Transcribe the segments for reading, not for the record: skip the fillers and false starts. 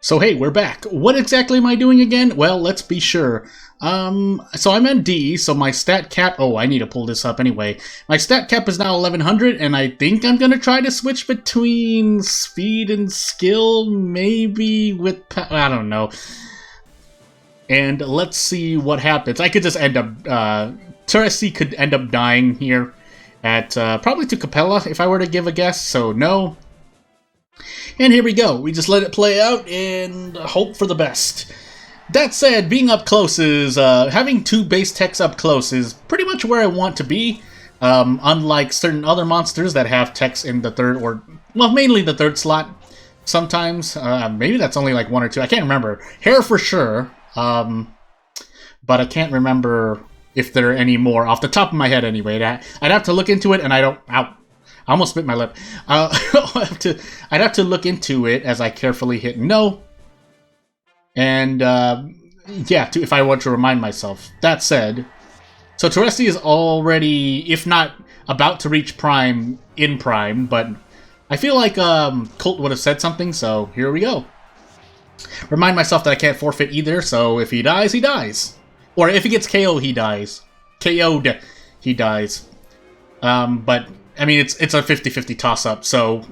So hey, we're back. What exactly am I doing again? Well, let's be sure. So I'm in D, so my stat cap... Oh, I need to pull this up anyway. My stat cap is now 1100, and I think I'm gonna try to switch between speed and skill, maybe with... I don't know. And let's see what happens. I could just end up... Teresi could end up dying here at probably to Capella, if I were to give a guess, so no. And here we go. We just let it play out and hope for the best. That said, being up close is... having two base techs up close is pretty much where I want to be. Unlike certain other monsters that have techs in the third or... Well, mainly the third slot sometimes. Maybe that's only like one or two. I can't remember. Hair for sure. But I can't remember if there are any more. Off the top of my head anyway. I'd have to look into it and I don't... Ow. I almost bit my lip. I'd have to look into it as I carefully hit no. And, yeah, if I want to remind myself. That said, so Teresi is already, if not about to reach Prime, in Prime, but I feel like Colt would have said something, so here we go. Remind myself that I can't forfeit either, so if he dies, he dies. Or if he gets KO'd, he dies. KO'd, he dies. But... I mean, it's a 50-50 toss-up, so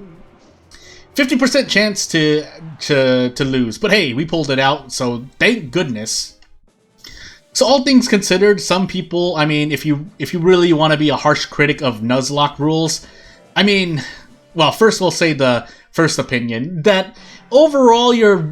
50% chance to lose. But hey, we pulled it out, so thank goodness. So all things considered, some people, I mean, if you really want to be a harsh critic of Nuzlocke rules, I mean, well, first we'll say the first opinion that overall you're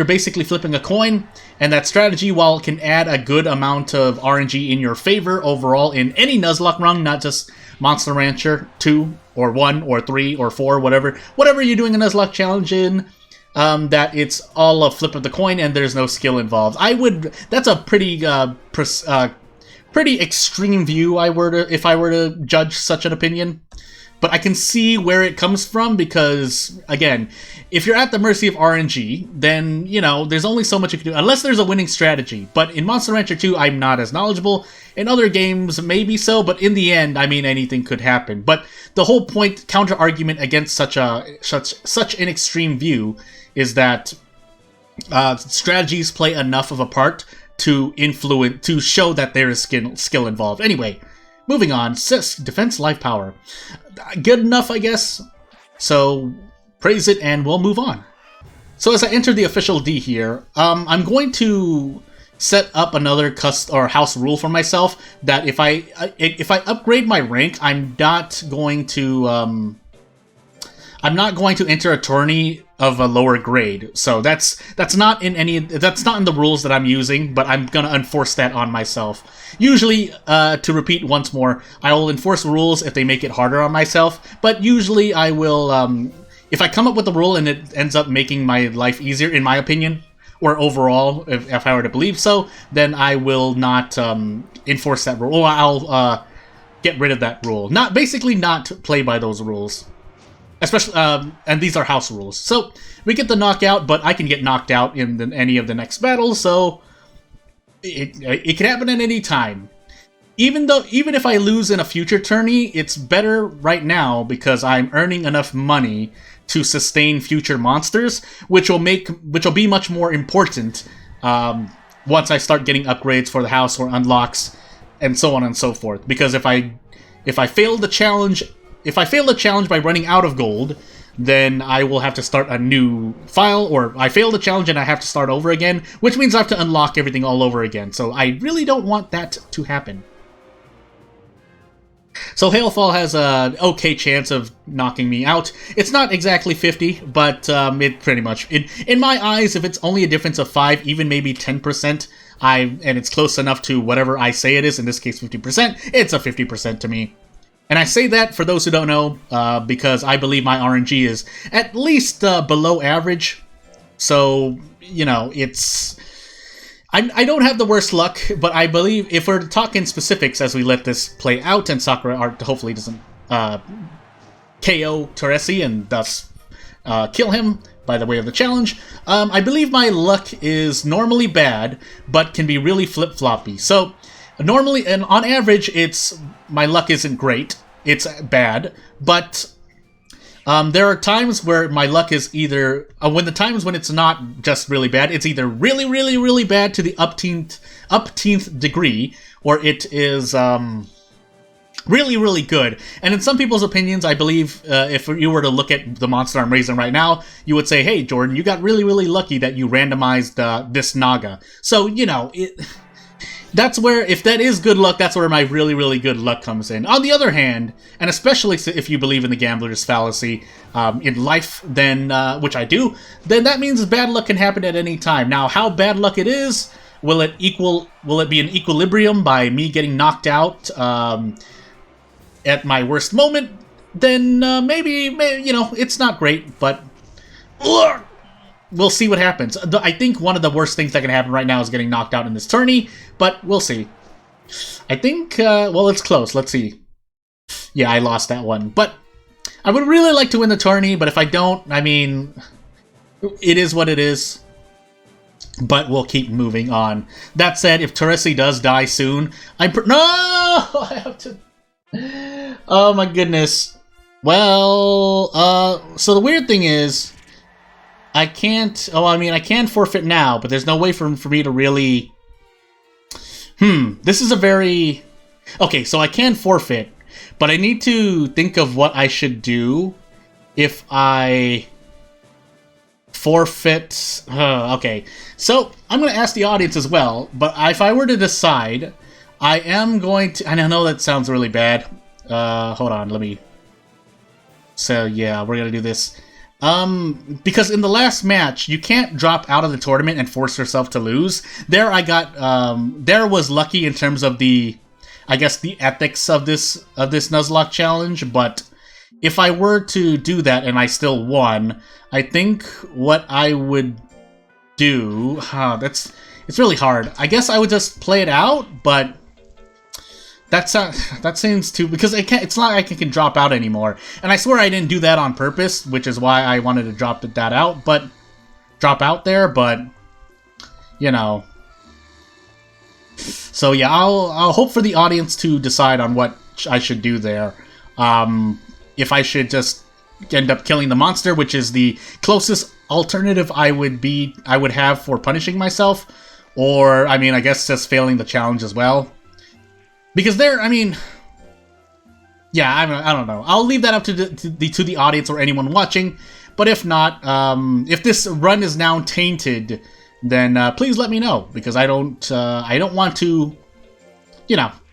basically flipping a coin, and that strategy, while it can add a good amount of RNG in your favor overall in any Nuzlocke run, not just Monster Rancher 2 or 1 or 3 or 4, whatever you're doing a Nuzlocke challenge in, that it's all a flip of the coin and there's no skill involved. That's a pretty pretty extreme view if I were to judge such an opinion. But I can see where it comes from because, again, if you're at the mercy of RNG, then, you know, there's only so much you can do, unless there's a winning strategy. But in Monster Rancher 2, I'm not as knowledgeable. In other games, maybe so, but in the end, I mean, anything could happen. But the whole point, counter-argument against such an extreme view is that strategies play enough of a part to show that there is skill involved. Anyway, moving on, defense, life, power. Good enough, I guess. So, praise it and we'll move on. So as I enter the official D here, I'm going to set up another house rule for myself that if I upgrade my rank, I'm not going to enter a tourney of a lower grade. So that's not in the rules that I'm using, but I'm gonna enforce that on myself. Usually, to repeat once more, I will enforce rules if they make it harder on myself, but usually I will, if I come up with a rule and it ends up making my life easier, in my opinion, or overall, if I were to believe so, then I will not enforce that rule, or I'll get rid of that rule. Basically not play by those rules. Especially, and these are house rules. So, we get the knockout, but I can get knocked out in any of the next battles, so it can happen at any time. Even if I lose in a future tourney, it's better right now because I'm earning enough money to sustain future monsters, which will be much more important once I start getting upgrades for the house or unlocks, and so on and so forth. Because if I fail the challenge by running out of gold, then I will have to start a new file, or I fail the challenge and I have to start over again, which means I have to unlock everything all over again. So I really don't want that to happen. So Hailfall has an okay chance of knocking me out. It's not exactly 50, but it pretty much... In my eyes, if it's only a difference of 5, even maybe 10%, and it's close enough to whatever I say it is, in this case 50%, it's a 50% to me. And I say that, for those who don't know, because I believe my RNG is at least below average. So, you know, it's... I don't have the worst luck, but I believe if we're talking specifics as we let this play out, and Sakura Art hopefully doesn't KO Teresi and thus kill him by the way of the challenge, I believe my luck is normally bad, but can be really flip-floppy. So, normally, and on average, my luck isn't great. It's bad, but There are times where my luck is either when it's not just really bad, it's either really, really, really bad to the upteenth degree, or it is really, really good. And in some people's opinions, I believe if you were to look at the monster I'm raising right now, you would say, "Hey, Jordan, you got really, really lucky that you randomized this Naga." So that's where, if that is good luck, that's where my really, really good luck comes in. On the other hand, and especially if you believe in the gambler's fallacy in life, then which I do, then that means bad luck can happen at any time. Now, how bad luck it is, will it be an equilibrium by me getting knocked out at my worst moment? Then maybe, it's not great, but we'll see what happens. I think one of the worst things that can happen right now is getting knocked out in this tourney, but we'll see. I think, well, it's close. Let's see. Yeah, I lost that one. But I would really like to win the tourney, but if I don't, I mean, it is what it is. But we'll keep moving on. That said, if Teresi does die soon, no! I have to... Oh my goodness. Well, so the weird thing is, I can't... Oh, I mean, I can forfeit now, but there's no way for me to really... This is a very... Okay, so I can forfeit, but I need to think of what I should do if I forfeit... okay, so I'm going to ask the audience as well, but if I were to decide, I am going to... And I know that sounds really bad. Hold on, let me... So, yeah, we're going to do this... because in the last match, you can't drop out of the tournament and force yourself to lose. There I got, there was lucky in terms of the, I guess, the ethics of this Nuzlocke challenge, but if I were to do that and I still won, I think what I would do, it's really hard. I guess I would just play it out, but that seems too, because it's not like I can drop out anymore. And I swear I didn't do that on purpose, which is why I wanted to drop out there, but So yeah, I'll hope for the audience to decide on what I should do there. If I should just end up killing the monster, which is the closest alternative I would have for punishing myself, or I mean, I guess just failing the challenge as well. Because there, I mean, yeah, I don't know. I'll leave that up to the audience or anyone watching. But if not, if this run is now tainted, then please let me know, because I don't want to,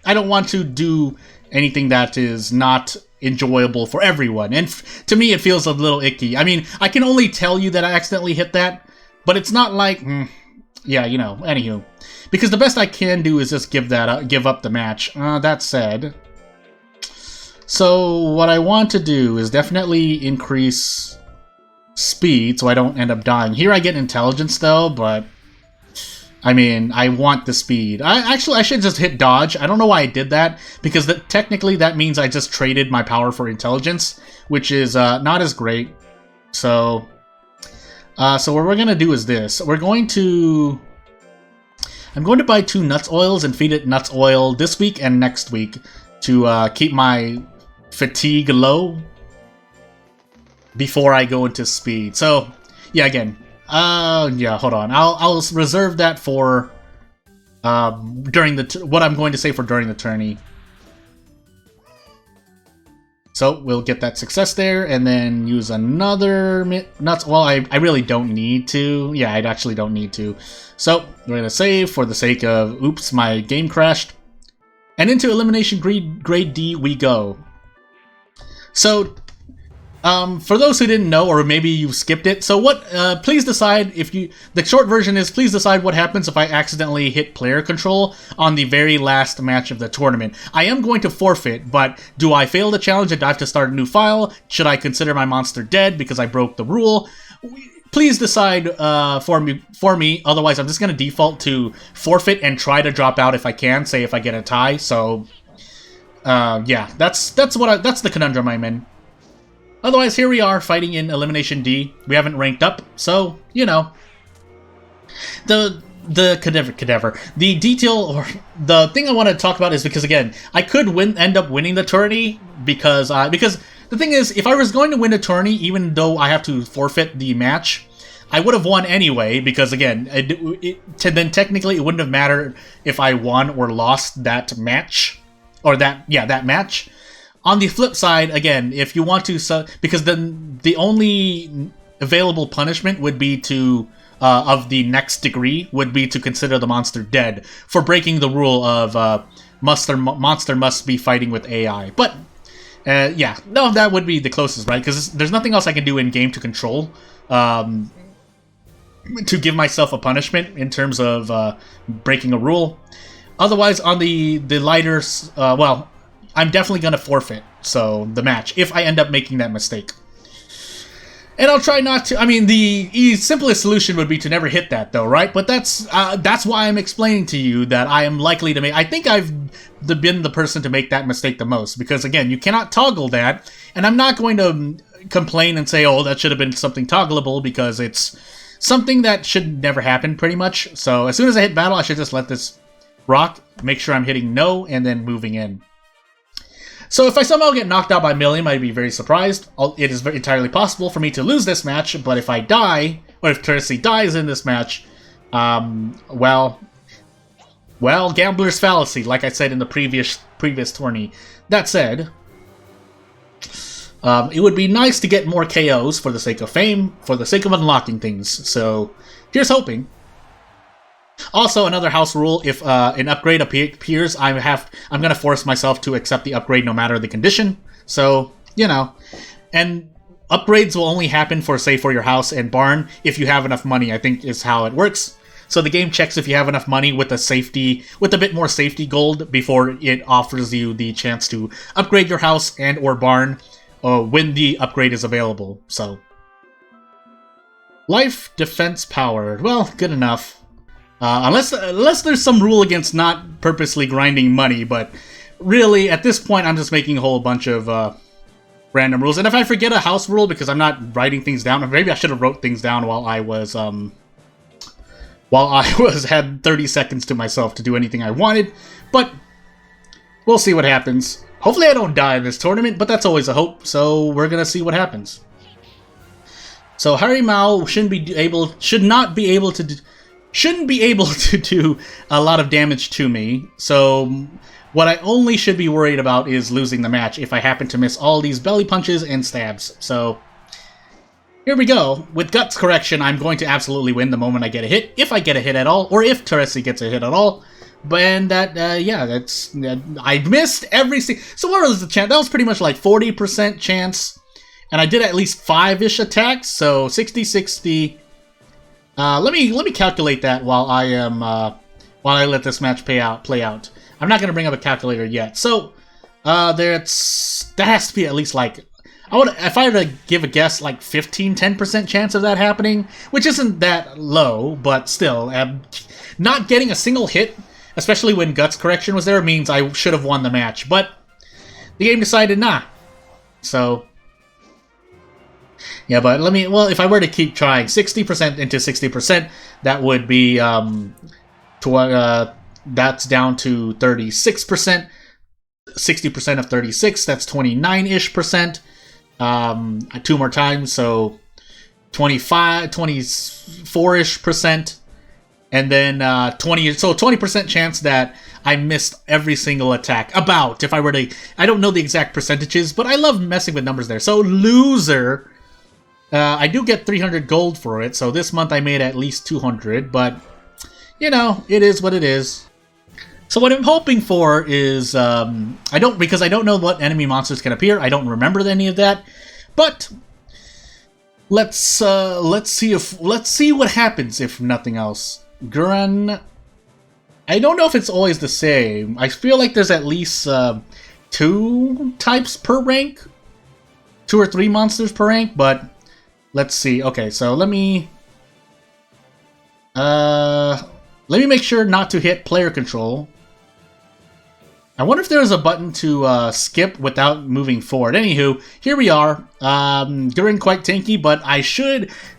I don't want to do anything that is not enjoyable for everyone. And to me, it feels a little icky. I mean, I can only tell you that I accidentally hit that, but it's not like, yeah, anywho. Because the best I can do is just give up the match. That said, so what I want to do is definitely increase speed so I don't end up dying. Here I get intelligence though, but I mean, I want the speed. I should just hit dodge. I don't know why I did that, because technically that means I just traded my power for intelligence, which is not as great. So what we're gonna do is this. I'm going to buy 2 nuts oils and feed it nuts oil this week and next week to keep my fatigue low before I go into speed. So, yeah, again, yeah, hold on. I'll reserve that for during what I'm going to say for during the tourney. So we'll get that success there, and then use another nuts. Well, I really don't need to. Yeah, I actually don't need to. So we're gonna save for the sake of, oops, my game crashed. And into Elimination Grade D we go. So, for those who didn't know, or maybe you skipped it, so please decide the short version is, please decide what happens if I accidentally hit player control on the very last match of the tournament. I am going to forfeit, but do I fail the challenge and I have to start a new file? Should I consider my monster dead because I broke the rule? Please decide for me, otherwise I'm just going to default to forfeit and try to drop out if I can, say if I get a tie, so... yeah, that's the conundrum I'm in. Otherwise, here we are, fighting in Elimination D. We haven't ranked up, so, The cadaver. The detail, or the thing I want to talk about is because, again, I could end up winning the tourney because The thing is, if I was going to win a tourney, even though I have to forfeit the match, I would have won anyway, because again, then technically it wouldn't have mattered if I won or lost that match. Or that match. On the flip side, again, if you want to... because then the only available punishment would be to... of the next degree, would be to consider the monster dead for breaking the rule of monster must be fighting with AI. But... yeah, no, that would be the closest, right? Because there's nothing else I can do in-game to control, to give myself a punishment in terms of breaking a rule. Otherwise, on the lighter, well, I'm definitely going to forfeit, so, the match, if I end up making that mistake. And I'll try not to. I mean, the simplest solution would be to never hit that, though, right? But that's why I'm explaining to you that I am likely to make... I think I've been the person to make that mistake the most, because, again, you cannot toggle that, and I'm not going to complain and say, oh, that should have been something toggleable, because it's something that should never happen, pretty much. So, as soon as I hit battle, I should just let this rock, make sure I'm hitting no, and then moving in. So if I somehow get knocked out by Milliam, I'd be very surprised. It is entirely possible for me to lose this match, but if I die, or if Tursi dies in this match, well, gambler's fallacy, like I said in the previous tourney. That said, it would be nice to get more KOs for the sake of fame, for the sake of unlocking things, so here's hoping. Also, another house rule, if an upgrade appears, I'm going to force myself to accept the upgrade no matter the condition. So, you know. And upgrades will only happen for your house and barn if you have enough money, I think is how it works. So the game checks if you have enough money with a bit more safety gold before it offers you the chance to upgrade your house and or barn when the upgrade is available. So, life, defense, power. Well, good enough. Unless there's some rule against not purposely grinding money, but really, at this point, I'm just making a whole bunch of random rules. And if I forget a house rule because I'm not writing things down, maybe I should have wrote things down while I had 30 seconds to myself to do anything I wanted. But we'll see what happens. Hopefully, I don't die in this tournament, but that's always a hope. So we're gonna see what happens. So Harry Mao shouldn't be able to do a lot of damage to me, so what I only should be worried about is losing the match if I happen to miss all these belly punches and stabs. So, here we go. With Guts Correction, I'm going to absolutely win the moment I get a hit, if I get a hit at all, or if Tursi gets a hit at all. And I missed every so what was the chance? That was pretty much like 40% chance, and I did at least 5-ish attacks, so 60-60... let me calculate that while I let this match play out. I'm not gonna bring up a calculator yet. So, that has to be at least like if I were to give a guess, like 10% chance of that happening, which isn't that low, but still, not getting a single hit, especially when Guts Correction was there, means I should have won the match. But the game decided not. So. Yeah, but if I were to keep trying, 60% into 60%, that would be, that's down to 36%, 60% of 36, that's 29-ish%, 2 more times, so 24-ish%, and then 20% chance that I missed every single attack. If I were to, I don't know the exact percentages, but I love messing with numbers there. So, loser... I do get 300 gold for it, so this month I made at least 200, but, you know, it is what it is. So what I'm hoping for is, because I don't know what enemy monsters can appear, I don't remember any of that, but let's see what happens if nothing else. Gurren, I don't know if it's always the same. I feel like there's at least 2 types per rank, 2 or 3 monsters per rank, but let's see. Okay, so let me make sure not to hit player control. I wonder if there's a button to skip without moving forward. Anywho, here we are. Gurren quite tanky, but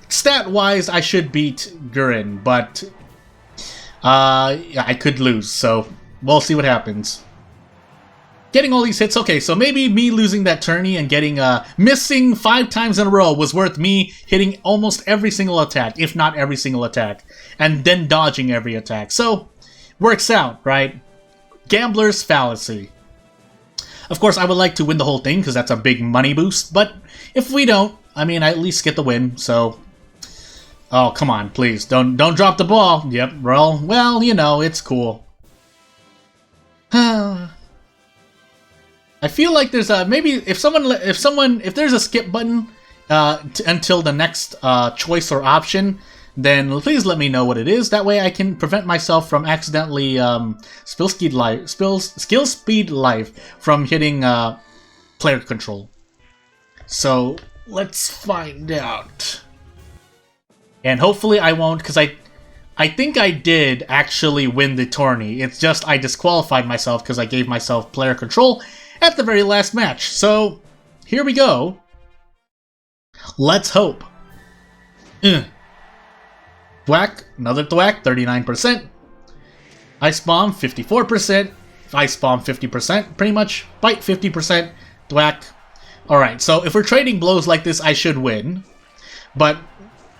stat-wise, I should beat Gurren, but I could lose, so we'll see what happens. Getting all these hits, okay, so maybe me losing that tourney and getting, missing 5 times in a row was worth me hitting almost every single attack, if not every single attack, and then dodging every attack. So, works out, right? Gambler's fallacy. Of course, I would like to win the whole thing, because that's a big money boost, but if we don't, I mean, I at least get the win, so... Oh, come on, please, don't drop the ball. Yep, well, you know, it's cool. I feel like there's a maybe if there's a skip button until the next choice or option, then please let me know what it is. That way I can prevent myself from accidentally skill speed life from hitting player control. So let's find out. And hopefully I won't, because I think I did actually win the tourney. It's just I disqualified myself because I gave myself player control at the very last match. So, here we go. Let's hope. Thwack, another thwack, 39%. Ice Bomb, 54%. Ice Bomb, 50%, pretty much. Bite, 50%. Thwack. Alright, so if we're trading blows like this, I should win. But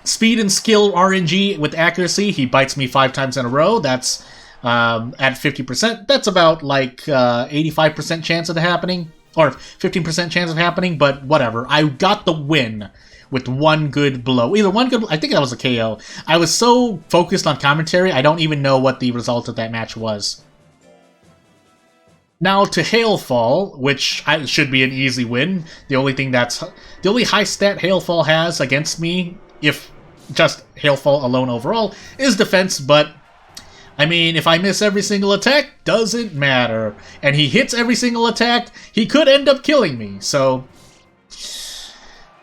speed and skill RNG with accuracy, he bites me 5 times in a row. That's at 50%. That's about like 85% chance of it happening, or 15% chance of happening, but whatever. I got the win with one good blow. I think that was a KO. I was so focused on commentary, I don't even know what the result of that match was. Now to Hailfall, which should be an easy win. The only high stat Hailfall has against me, if just Hailfall alone overall, is defense, but I mean, if I miss every single attack, doesn't matter. And he hits every single attack, he could end up killing me, so...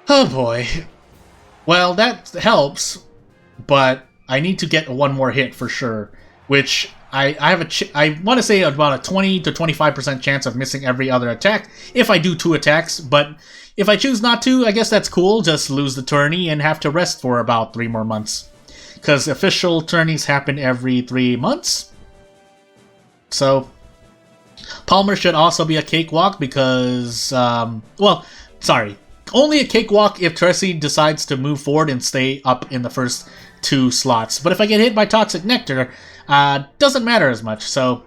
Oh boy. Well, that helps, but I need to get one more hit for sure, which I want to say about a 20 to 25% chance of missing every other attack if I do 2 attacks, but if I choose not to, I guess that's cool, just lose the tourney and have to rest for about 3 more months. Because official tourneys happen every 3 months. So, Palmer should also be a cakewalk because, well, sorry. Only a cakewalk if Tracy decides to move forward and stay up in the first 2 slots. But if I get hit by Toxic Nectar, doesn't matter as much, so...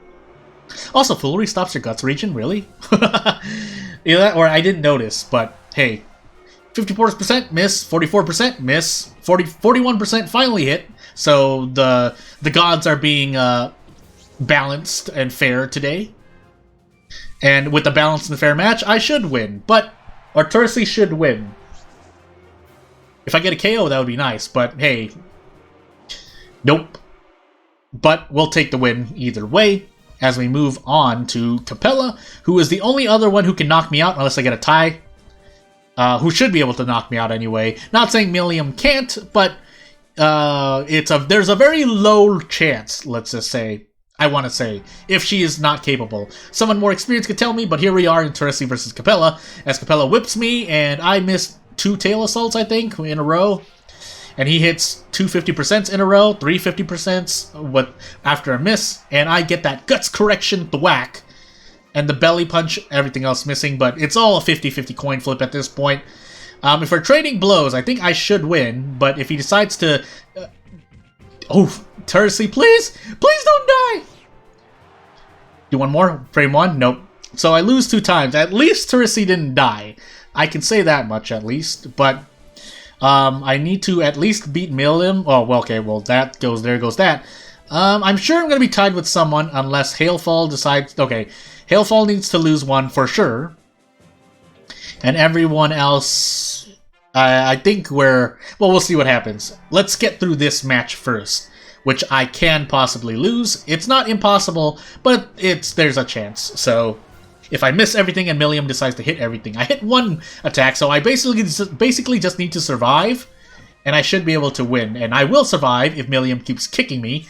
Also, Foolery stops your guts region, really? Yeah, or I didn't notice, but hey. 54% miss, 44% miss, 41% finally hit, so the gods are being balanced and fair today. And with the balanced and fair match, I should win, but Artursi should win. If I get a KO, that would be nice, but hey. Nope. But we'll take the win either way, as we move on to Capella, who is the only other one who can knock me out unless I get a tie. Who should be able to knock me out anyway. Not saying Milliam can't, but there's a very low chance, let's just say, I want to say, if she is not capable. Someone more experienced could tell me, but here we are in Teresi versus Capella, as Capella whips me, and I missed 2 tail assaults, I think, in a row. And he hits 2 50% in a row, 3 50% after a miss, and I get that guts correction thwack. And the belly punch, everything else missing, but it's all a 50-50 coin flip at this point. If we're trading blows, I think I should win, but if he decides to... Oh, Teresi, please! Please don't die! Do one more? Frame 1? Nope. So I lose 2 times. At least Teresi didn't die. I can say that much, at least, but... I need to at least beat Milliam. Oh, well, okay, well, there goes that. I'm sure I'm going to be tied with someone unless Hailfall decides... Okay, Hailfall needs to lose 1 for sure. And everyone else... I think we're... Well, we'll see what happens. Let's get through this match first, which I can possibly lose. It's not impossible, but there's a chance. So, if I miss everything and Milliam decides to hit everything... I hit 1 attack, so I basically just need to survive, and I should be able to win. And I will survive if Milliam keeps kicking me.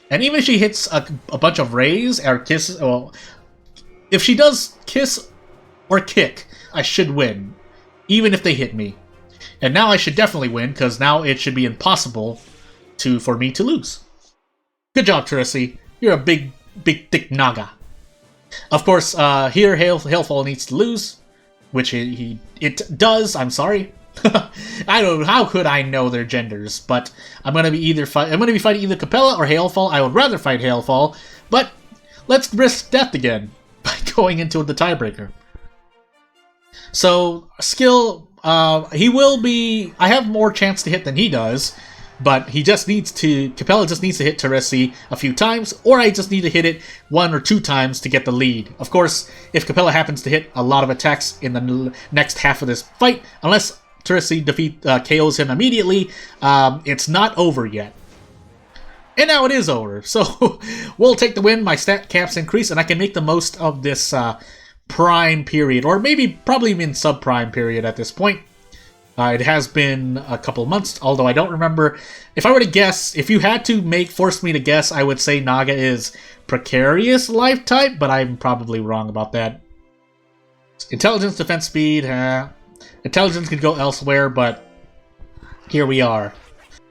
And even if she hits a bunch of rays or kisses... Well, if she does kiss or kick, I should win, even if they hit me. And now I should definitely win, because now it should be impossible for me to lose. Good job, Teresi. You're a big, thick naga. Of course, here Hailfall needs to lose, which it does. I'm sorry. I don't know, how could I know their genders, but I'm gonna be fighting either Capella or Hailfall. I would rather fight Hailfall, but let's risk death again by going into the tiebreaker. So skill, he will be. I have more chance to hit than he does, but Capella just needs to hit Teresi a few times, or I just need to hit it 1 or 2 times to get the lead. Of course, if Capella happens to hit a lot of attacks in the next half of this fight, unless Teresi KOs him immediately, it's not over yet. And now it is over, so we'll take the win. My stat caps increase, and I can make the most of this prime period, or probably even subprime period at this point. It has been a couple months, although I don't remember. If I were to guess, if you had to force me to guess, I would say Naga is precarious life type, but I'm probably wrong about that. Intelligence, defense, speed, intelligence could go elsewhere, but here we are.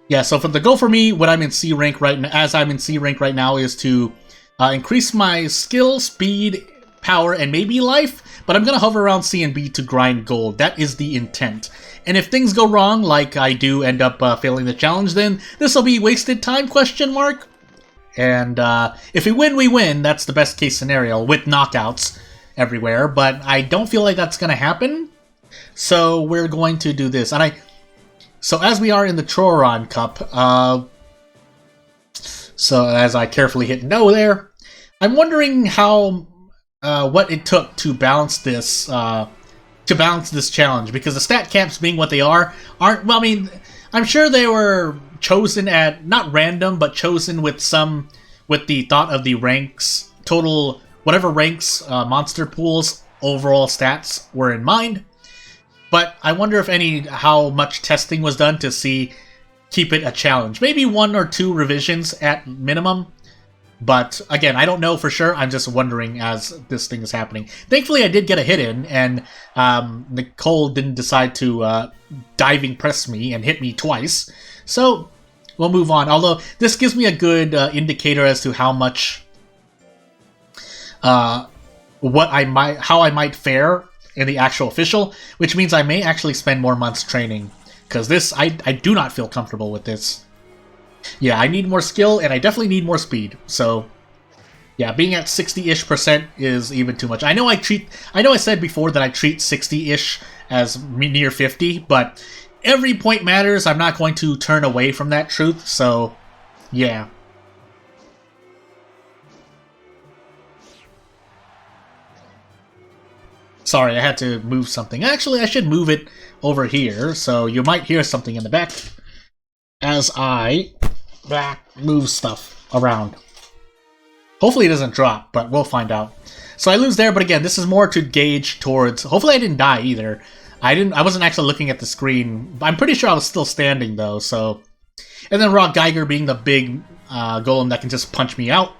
Yeah, so for the goal for me, when I'm in C rank right now, is to increase my skill, speed, power, and maybe life, but I'm gonna hover around C and B to grind gold. That is the intent. And if things go wrong, like I do end up failing the challenge, then this will be wasted time, ? And if we win, we win. That's the best case scenario, with knockouts everywhere, but I don't feel like that's gonna happen. So we're going to do this. So as we are in the Troron Cup, so as I carefully hit no there, I'm wondering how what it took to balance this challenge, because the stat caps being what they aren't. Well, I mean, I'm sure they were chosen at not random, but chosen with the thought of the ranks total, whatever ranks monster pools overall stats were in mind. But I wonder if how much testing was done to keep it a challenge. Maybe 1 or 2 revisions at minimum. But again, I don't know for sure. I'm just wondering as this thing is happening. Thankfully, I did get a hit in, and Nicole didn't decide to diving press me and hit me twice. So we'll move on. Although this gives me a good indicator as to how much, how I might fare in the actual official, which means I may actually spend more months training, because I do not feel comfortable with this. Yeah, I need more skill, and I definitely need more speed. So, yeah, being at 60-ish% is even too much. I know I said before that I treat 60-ish as near 50, but every point matters. I'm not going to turn away from that truth, so, yeah. Sorry, I had to move something. Actually, I should move it over here, so you might hear something in the back as I move stuff around. Hopefully it doesn't drop, but we'll find out. So I lose there, but again, this is more to gauge towards... Hopefully I didn't die either. I wasn't actually looking at the screen. I'm pretty sure I was still standing, though, so... And then Rock Geiger being the big golem that can just punch me out.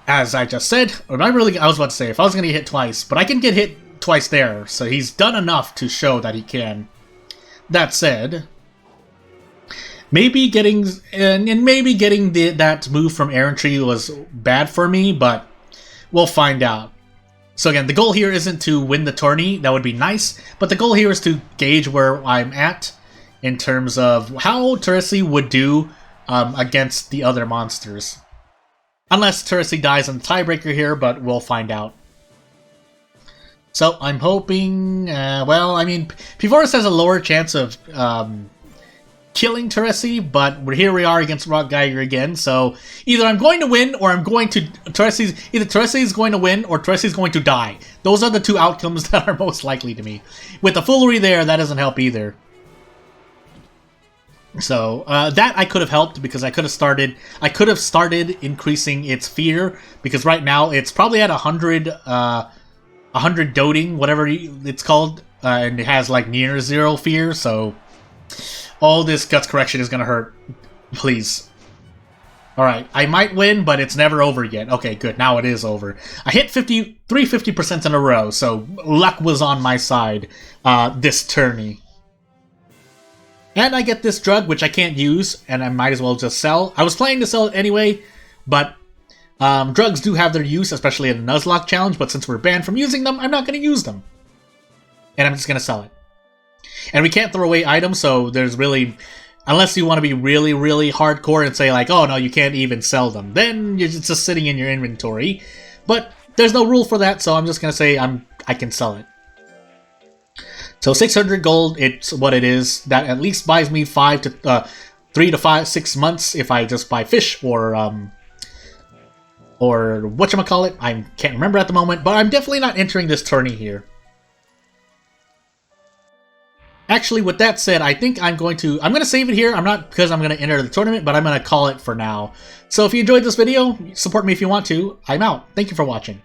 As I just said, I was about to say, if I was going to get hit twice, but I can get hit twice there, so he's done enough to show that he can. That said... Maybe getting that move from Errantry was bad for me, but we'll find out. So again, the goal here isn't to win the tourney. That would be nice, but the goal here is to gauge where I'm at in terms of how Teresi would do against the other monsters. Unless Teresi dies on the tiebreaker here, but we'll find out. So I'm hoping. Well, I mean, Pivoris has a lower chance of killing Teresi, but here we are against Rock Geiger again, so either I'm going to win or Teresi is going to win or Teresi is going to die. Those are the two outcomes that are most likely to me. With the foolery there, that doesn't help either. So, that I could have helped, because I could have started increasing its fear, because right now it's probably at 100 doting, whatever it's called, and it has like near 0 fear, so... All this guts correction is gonna hurt. Please. Alright, I might win, but it's never over yet. Okay, good. Now it is over. I hit 50% in a row, so luck was on my side this tourney. And I get this drug, which I can't use, and I might as well just sell. I was planning to sell it anyway, but Drugs do have their use, especially in the Nuzlocke challenge, but since we're banned from using them, I'm not going to use them. And I'm just going to sell it. And we can't throw away items, so there's really... Unless you want to be really, really hardcore and say like, oh no, you can't even sell them. Then it's just sitting in your inventory. But there's no rule for that, so I'm just going to say I can sell it. So 600 gold, it's what it is. That at least buys me 3 to 6 months if I just buy fish or whatchamacallit. I can't remember at the moment, but I'm definitely not entering this tourney here. Actually, with that said, I think I'm going to save it here. I'm not because I'm going to enter the tournament, but I'm going to call it for now. So if you enjoyed this video, support me if you want to. I'm out. Thank you for watching.